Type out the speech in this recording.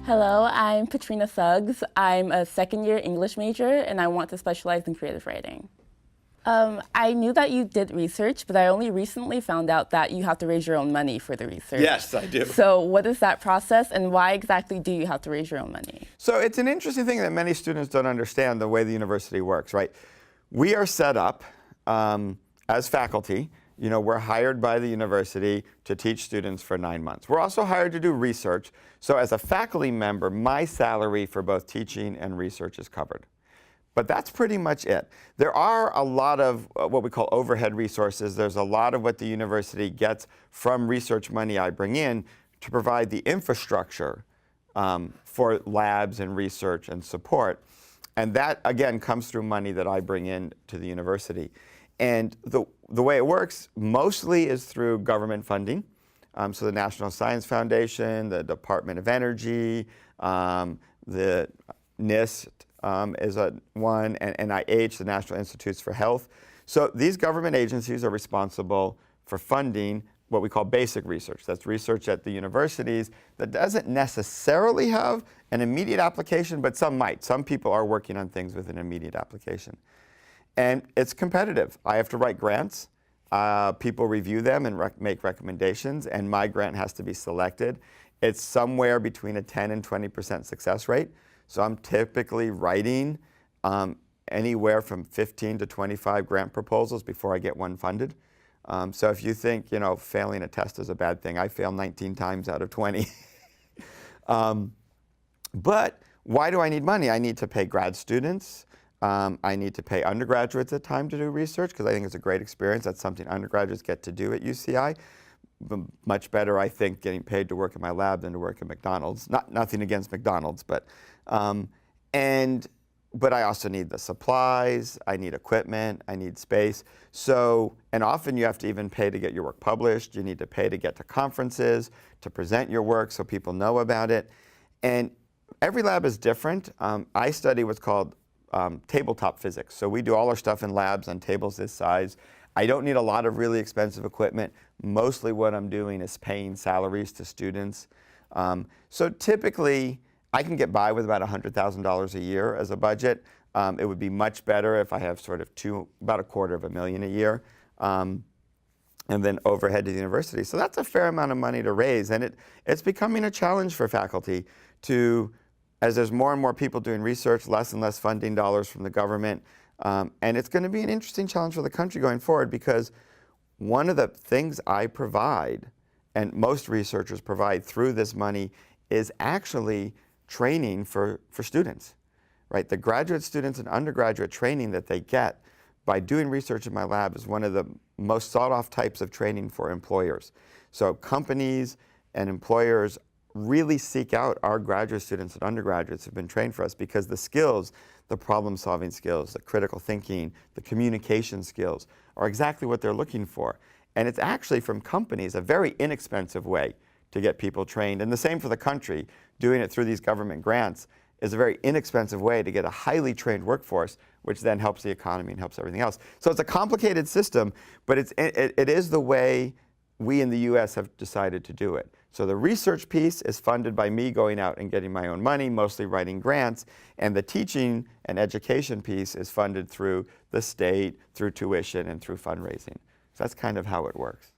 Hello, I'm Petrina Suggs. I'm a second-year English major, and I want to specialize in creative writing. I knew that you did research, but I only recently found out that you have to raise your own money for the research. Yes, I do. So what is that process, and why exactly do you have to raise your own money? So it's an interesting thing that many students don't understand the way the university works, right? We are set up as faculty. You know, we're hired by the university to teach students for 9 months. We're also hired to do research. So as a faculty member, my salary for both teaching and research is covered. But that's pretty much it. There are a lot of what we call overhead resources. There's a lot of what the university gets from research money I bring in to provide the infrastructure for labs and research and support. And that, again, comes through money that I bring in to the university. And the way it works mostly is through government funding. So the National Science Foundation, the Department of Energy, the NIST is one, and NIH, the National Institutes for Health. So these government agencies are responsible for funding what we call basic research. That's research at the universities that doesn't necessarily have an immediate application, but some might. Some people are working on things with an immediate application. And it's competitive. I have to write grants. People review them and make recommendations, and my grant has to be selected. It's somewhere between a 10 and 20% success rate. So I'm typically writing anywhere from 15 to 25 grant proposals before I get one funded. So if you think, you know, failing a test is a bad thing, I fail 19 times out of 20. But why do I need money? I need to pay grad students. I need to pay undergraduates at time to do research because I think it's a great experience. That's something undergraduates get to do at UCI. Much better, I think, getting paid to work in my lab than to work at McDonald's. Nothing against McDonald's, but I also need the supplies, I need equipment, I need space. So, and often you have to even pay to get your work published. You need to pay to get to conferences, to present your work so people know about it. And every lab is different. I study what's called tabletop physics. So we do all our stuff in labs on tables this size. I don't need a lot of really expensive equipment. Mostly what I'm doing is paying salaries to students. So typically, I can get by with about $100,000 a year as a budget. It would be much better if I have sort of about $250,000 a year, and then overhead to the university. So that's a fair amount of money to raise, and it's becoming a challenge for faculty to, as there's more and more people doing research, less and less funding dollars from the government. And it's going to be an interesting challenge for the country going forward because one of the things I provide, and most researchers provide through this money, is actually training for students, right? The graduate students and undergraduate training that they get by doing research in my lab is one of the most sought-off types of training for employers. So companies and employers really seek out our graduate students and undergraduates who've been trained for us because the skills, the problem-solving skills, the critical thinking, the communication skills are exactly what they're looking for. And it's actually from companies a very inexpensive way to get people trained. And the same for the country. Doing it through these government grants is a very inexpensive way to get a highly trained workforce, which then helps the economy and helps everything else. So it's a complicated system, but it is the way we in the US have decided to do it. So the research piece is funded by me going out and getting my own money, mostly writing grants, and the teaching and education piece is funded through the state, through tuition, and through fundraising. So that's kind of how it works.